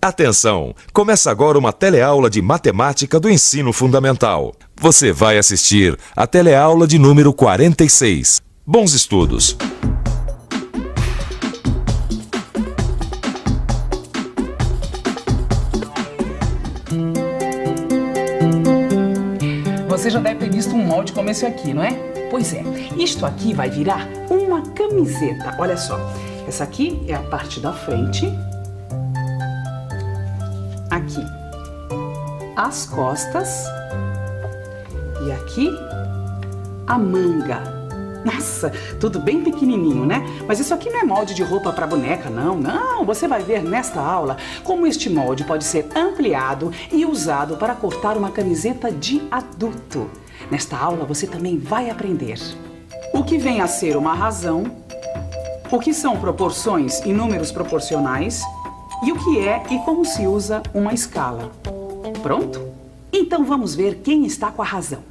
Atenção! Começa agora uma teleaula de matemática do ensino fundamental. Você vai assistir a teleaula de número 46. Bons estudos! Você já deve ter visto um molde como esse aqui, não é? Pois é, isto aqui vai virar uma camiseta. Olha só, essa aqui é a parte da frente. Aqui, as costas. E aqui, a manga. Nossa, tudo bem pequenininho, né? Mas isso aqui não é molde de roupa para boneca, não. Não, você vai ver nesta aula como este molde pode ser ampliado e usado para cortar uma camiseta de adulto. Nesta aula você também vai aprender o que vem a ser uma razão, o que são proporções e números proporcionais e o que é e como se usa uma escala. Pronto? Então vamos ver quem está com a razão.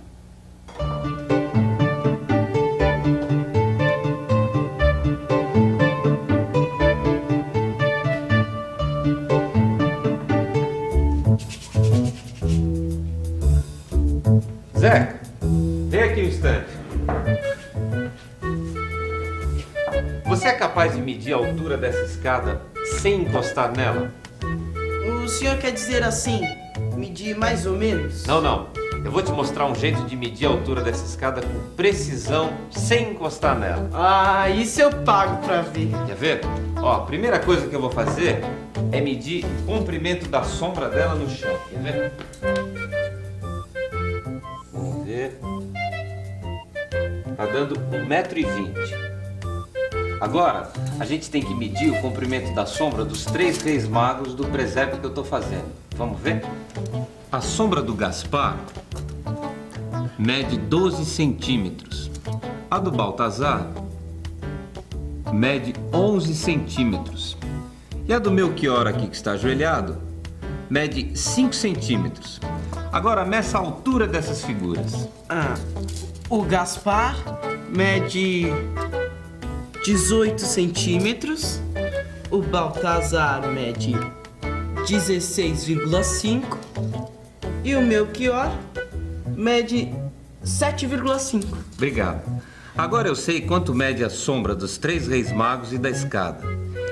Zeca, vem aqui um instante. Você é capaz de medir a altura dessa escada sem encostar nela? O senhor quer dizer assim, medir mais ou menos? Não. Eu vou te mostrar um jeito de medir a altura dessa escada com precisão, sem encostar nela. Ah, isso eu pago pra ver. Quer ver? Ó, a primeira coisa que eu vou fazer é medir o comprimento da sombra dela no chão. Quer ver? Vamos ver. Tá dando 1,20 m. Agora, a gente tem que medir o comprimento da sombra dos 3 reis magos do presépio que eu tô fazendo. Vamos ver? A sombra do Gaspar mede 12 centímetros. A do Baltazar mede 11 centímetros. E a do Melchior aqui, que está ajoelhado, mede 5 centímetros. Agora, meça a altura dessas figuras. O Gaspar mede 18 centímetros. O Baltazar mede 16,5. E o Melchior mede 7,5. Obrigado. Agora eu sei quanto mede a sombra dos 3 reis magos e da escada.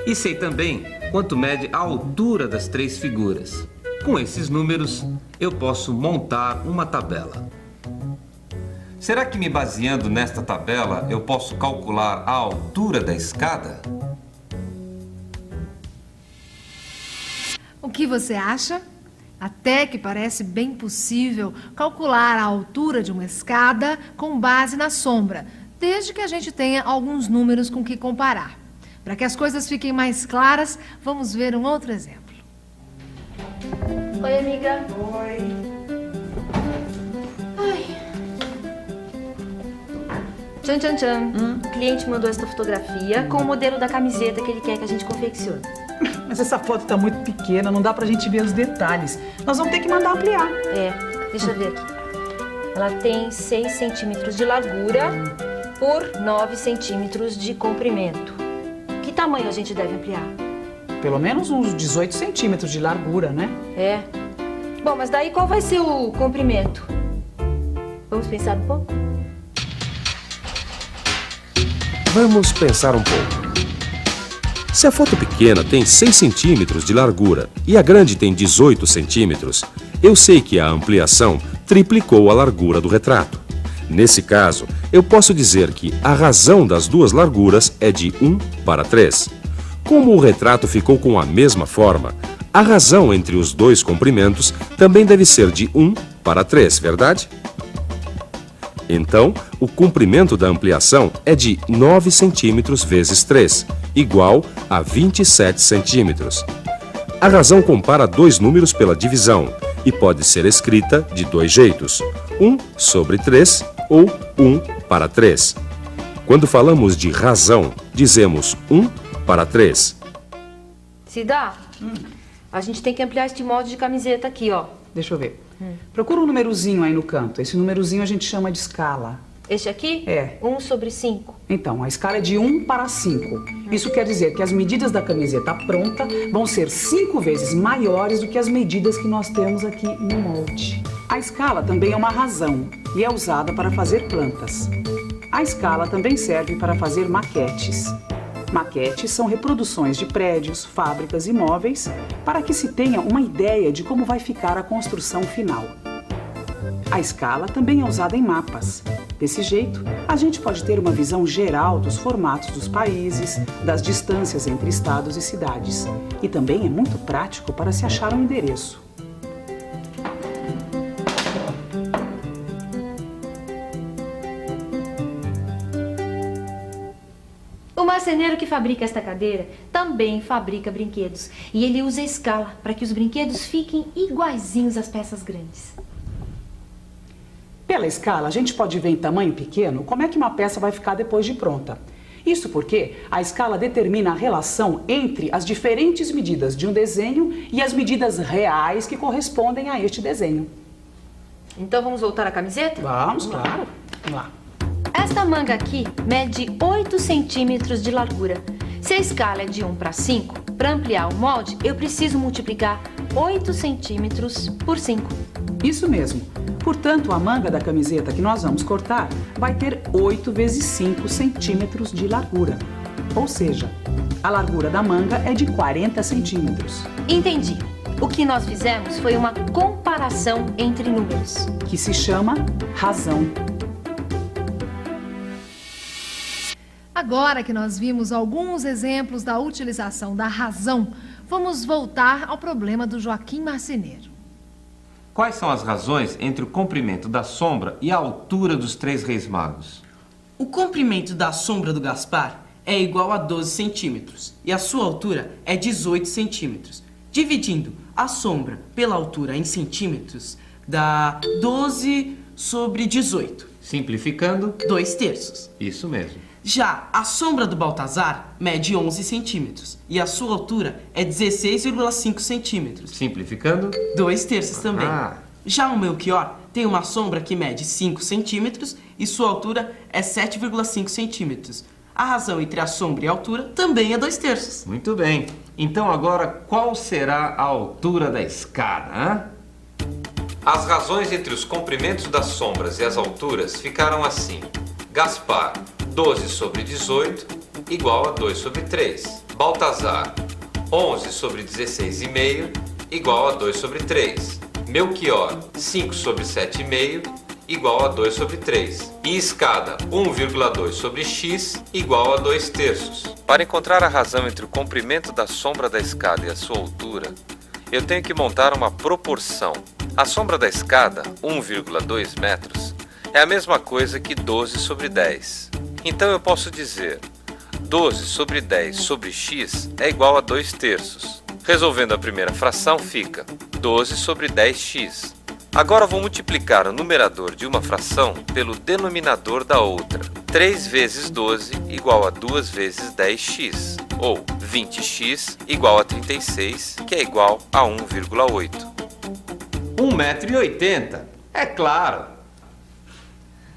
E sei também quanto mede a altura das 3 figuras. Com esses números, eu posso montar uma tabela. Será que me baseando nesta tabela, eu posso calcular a altura da escada? O que você acha? Até que parece bem possível calcular a altura de uma escada com base na sombra, desde que a gente tenha alguns números com que comparar. Para que as coisas fiquem mais claras, vamos ver um outro exemplo. Oi, amiga. Oi. Tchan, tchan, tchan. O cliente mandou esta fotografia com o modelo da camiseta que ele quer que a gente confeccione. Mas essa foto tá muito pequena, não dá pra gente ver os detalhes. Nós vamos ter que mandar ampliar. Deixa eu ver aqui. Ela tem 6 centímetros de largura por 9 centímetros de comprimento. Que tamanho a gente deve ampliar? Pelo menos uns 18 centímetros de largura, né? Bom, mas daí qual vai ser o comprimento? Vamos pensar um pouco? Vamos pensar um pouco. Se a foto pequena tem 6 centímetros de largura e a grande tem 18 centímetros, eu sei que a ampliação triplicou a largura do retrato. Nesse caso, eu posso dizer que a razão das duas larguras é de 1:3. Como o retrato ficou com a mesma forma, a razão entre os dois comprimentos também deve ser de 1:3, verdade? Então, o comprimento da ampliação é de 9 centímetros vezes 3, igual a 27 centímetros. A razão compara dois números pela divisão e pode ser escrita de dois jeitos, 1/3 ou 1:3. Quando falamos de razão, dizemos 1/3. Cida, a gente tem que ampliar este molde de camiseta aqui, ó. Deixa eu ver. Procura um númerozinho aí no canto. Esse númerozinho a gente chama de escala. Este aqui? É. 1/5. Então, a escala é de 1 para 5. Isso quer dizer que as medidas da camiseta pronta vão ser 5 vezes maiores do que as medidas que nós temos aqui no molde. A escala também é uma razão e é usada para fazer plantas. A escala também serve para fazer maquetes. Maquetes são reproduções de prédios, fábricas e móveis para que se tenha uma ideia de como vai ficar a construção final. A escala também é usada em mapas. Desse jeito, a gente pode ter uma visão geral dos formatos dos países, das distâncias entre estados e cidades. E também é muito prático para se achar um endereço. O marceneiro que fabrica esta cadeira também fabrica brinquedos. E ele usa a escala para que os brinquedos fiquem iguaizinhos às peças grandes. Pela escala, a gente pode ver em tamanho pequeno como é que uma peça vai ficar depois de pronta. Isso porque a escala determina a relação entre as diferentes medidas de um desenho e as medidas reais que correspondem a este desenho. Então vamos voltar à camiseta? Vamos, claro. Vamos lá. Esta manga aqui mede 8 centímetros de largura. Se a escala é de 1 para 5, para ampliar o molde, eu preciso multiplicar 8 centímetros por 5. Isso mesmo. Portanto, a manga da camiseta que nós vamos cortar vai ter 8 vezes 5 centímetros de largura. Ou seja, a largura da manga é de 40 centímetros. Entendi. O que nós fizemos foi uma comparação entre números. Que se chama razão. Agora que nós vimos alguns exemplos da utilização da razão, vamos voltar ao problema do Joaquim Marceneiro. Quais são as razões entre o comprimento da sombra e a altura dos 3 reis magos? O comprimento da sombra do Gaspar é igual a 12 centímetros e a sua altura é 18 centímetros. Dividindo a sombra pela altura em centímetros, dá 12 sobre 18. Simplificando, 2/3. isso mesmo. Já a sombra do Baltazar mede 11 centímetros e a sua altura é 16,5 centímetros. Simplificando, 2/3 também. Ah. Já o Melchior tem uma sombra que mede 5 centímetros e sua altura é 7,5 centímetros. A razão entre a sombra e a altura também é 2/3. muito bem. Então agora, qual será a altura da escada, hein? As razões entre os comprimentos das sombras e as alturas ficaram assim. Gaspar, 12 sobre 18, igual a 2 sobre 3. Baltazar, 11 sobre 16,5, igual a 2 sobre 3. Melchior, 5 sobre 7,5, igual a 2 sobre 3. E escada, 1,2 sobre x, igual a 2/3. Para encontrar a razão entre o comprimento da sombra da escada e a sua altura, eu tenho que montar uma proporção. A sombra da escada, 1,2 metros, é a mesma coisa que 12 sobre 10. Então eu posso dizer 12 sobre 10 sobre x é igual a 2/3. Resolvendo a primeira fração fica 12 sobre 10x. Agora vou multiplicar o numerador de uma fração pelo denominador da outra. 3 vezes 12 igual a 2 vezes 10x. Ou 20x igual a 36, que é igual a 1,8. 1,80 m, é claro.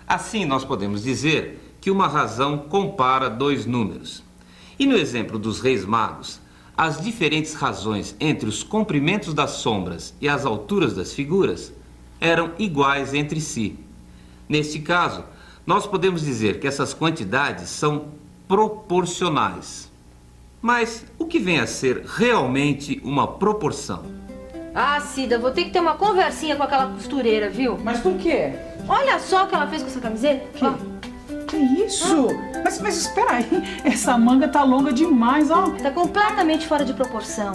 Assim nós podemos dizer que uma razão compara 2 números. E no exemplo dos reis magos, as diferentes razões entre os comprimentos das sombras e as alturas das figuras eram iguais entre si. Neste caso, nós podemos dizer que essas quantidades são proporcionais. Mas o que vem a ser realmente uma proporção? Ah, Cida, vou ter que ter uma conversinha com aquela costureira, viu? Mas por quê? Olha só o que ela fez com essa camiseta. Ó. Que isso? Mas espera aí, essa manga tá longa demais, ó. Tá completamente fora de proporção.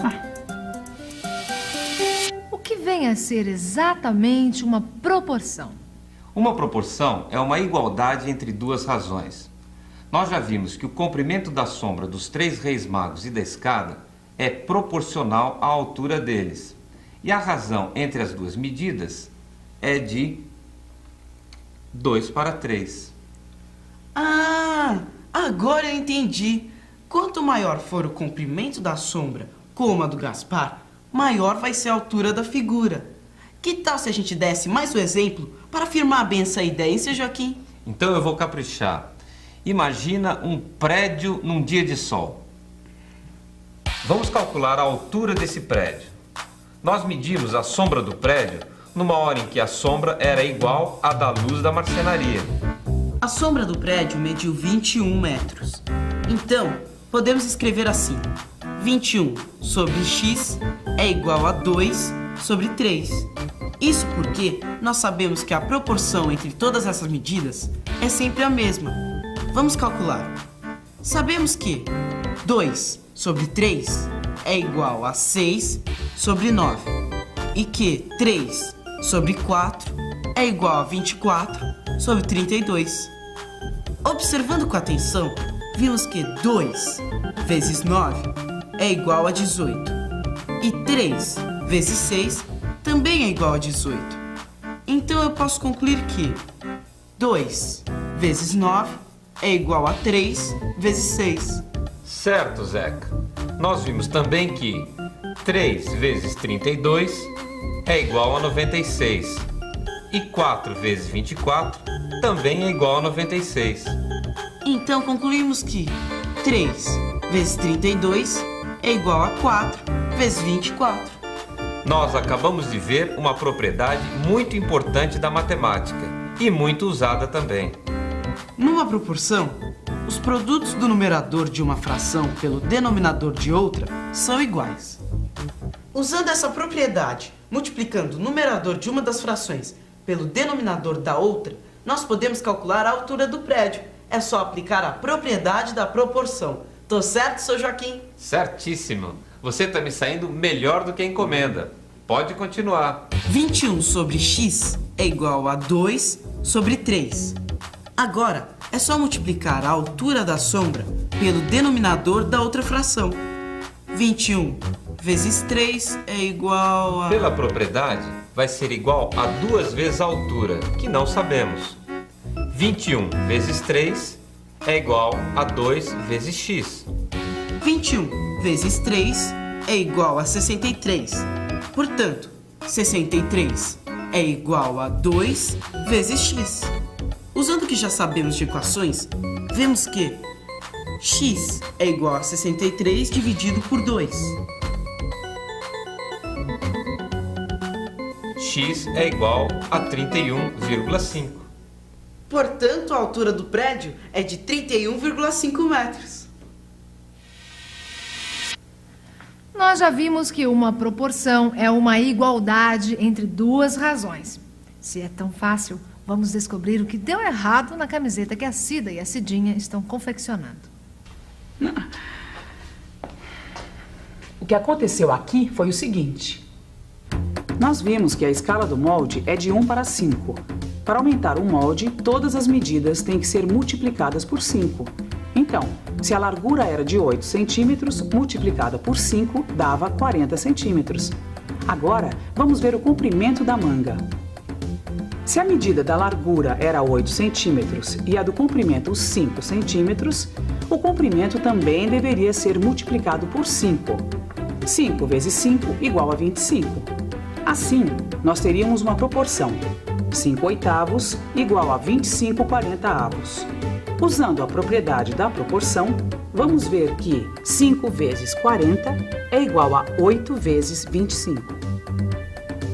O que vem a ser exatamente uma proporção? Uma proporção é uma igualdade entre duas razões. Nós já vimos que o comprimento da sombra dos 3 reis magos e da escada é proporcional à altura deles. E a razão entre as duas medidas é de 2/3. Ah, agora eu entendi. Quanto maior for o comprimento da sombra, como a do Gaspar, maior vai ser a altura da figura. Que tal se a gente desse mais um exemplo para afirmar bem essa ideia, hein, seu Joaquim? Então eu vou caprichar. Imagina um prédio num dia de sol. Vamos calcular a altura desse prédio. Nós medimos a sombra do prédio numa hora em que a sombra era igual à da luz da marcenaria. A sombra do prédio mediu 21 metros. Então, podemos escrever assim: 21 sobre x é igual a 2 sobre 3. Isso porque nós sabemos que a proporção entre todas essas medidas é sempre a mesma. Vamos calcular. Sabemos que 2 sobre 3 é igual a 6 sobre 9 e que 3 sobre 4 é igual a 24 sobre 32. Observando com atenção, vimos que 2 vezes 9 é igual a 18 e 3 vezes 6 também é igual a 18. Então eu posso concluir que 2 vezes 9 é igual a 3 vezes 6. Certo, Zeca. Nós vimos também que 3 vezes 32 é igual a 96. E 4 vezes 24 também é igual a 96. Então concluímos que 3 vezes 32 é igual a 4 vezes 24. Nós acabamos de ver uma propriedade muito importante da matemática e muito usada também. Numa proporção, os produtos do numerador de uma fração pelo denominador de outra são iguais. Usando essa propriedade, multiplicando o numerador de uma das frações pelo denominador da outra, nós podemos calcular a altura do prédio. É só aplicar a propriedade da proporção. Tô certo, Sr. Joaquim? Certíssimo. Você está me saindo melhor do que a encomenda. Pode continuar. 21 sobre x é igual a 2 sobre 3. Agora, é só multiplicar a altura da sombra pelo denominador da outra fração. 21 vezes 3 é igual a... Pela propriedade, vai ser igual a 2 vezes a altura, que não sabemos. 21 vezes 3 é igual a 2 vezes x. 21 vezes 3 é igual a 63. Portanto, 63 é igual a 2 vezes x. Usando o que já sabemos de equações, vemos que x é igual a 63 dividido por 2. X é igual a 31,5. Portanto, a altura do prédio é de 31,5 metros. Nós já vimos que uma proporção é uma igualdade entre duas razões. Se é tão fácil, vamos descobrir o que deu errado na camiseta que a Cida e a Cidinha estão confeccionando. O que aconteceu aqui foi o seguinte. Nós vimos que a escala do molde é de 1 para 5. Para aumentar um molde, todas as medidas têm que ser multiplicadas por 5. Então, se a largura era de 8 centímetros, multiplicada por 5 dava 40 centímetros. Agora, vamos ver o comprimento da manga. Se a medida da largura era 8 centímetros e a do comprimento 5 centímetros, o comprimento também deveria ser multiplicado por 5. 5 vezes 5 igual a 25. Assim, nós teríamos uma proporção 5/8 igual a 25/40. Usando a propriedade da proporção, vamos ver que 5 vezes 40 é igual a 8 vezes 25.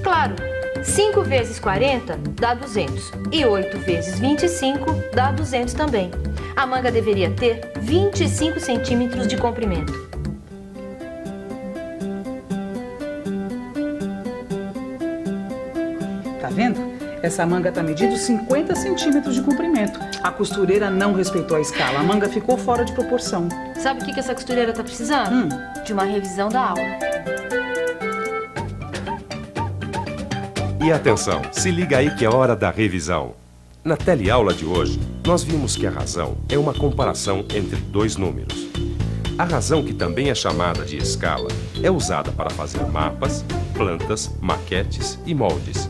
Claro, 5 vezes 40 dá 200 e 8 vezes 25 dá 200 também. A manga deveria ter 25 centímetros de comprimento. Tá vendo? Essa manga está medindo 50 centímetros de comprimento. A costureira não respeitou a escala. A manga ficou fora de proporção. Sabe o que essa costureira tá precisando? De uma revisão da aula. E atenção, se liga aí que é hora da revisão. Na teleaula de hoje, nós vimos que a razão é uma comparação entre dois números. A razão, que também é chamada de escala, é usada para fazer mapas, plantas, maquetes e moldes.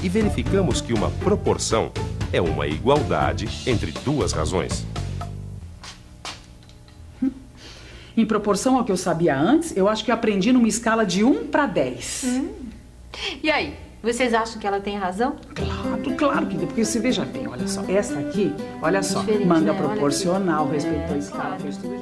E verificamos que uma proporção é uma igualdade entre duas razões. Em proporção ao que eu sabia antes, eu acho que eu aprendi numa escala de 1 para 10. E aí, Vocês acham que ela tem razão? Claro que tem, porque você veja bem, olha só. Essa aqui, olha só, Diferente, manga né? Olha proporcional, aqui. respeitou a escala, Claro. fez tudo.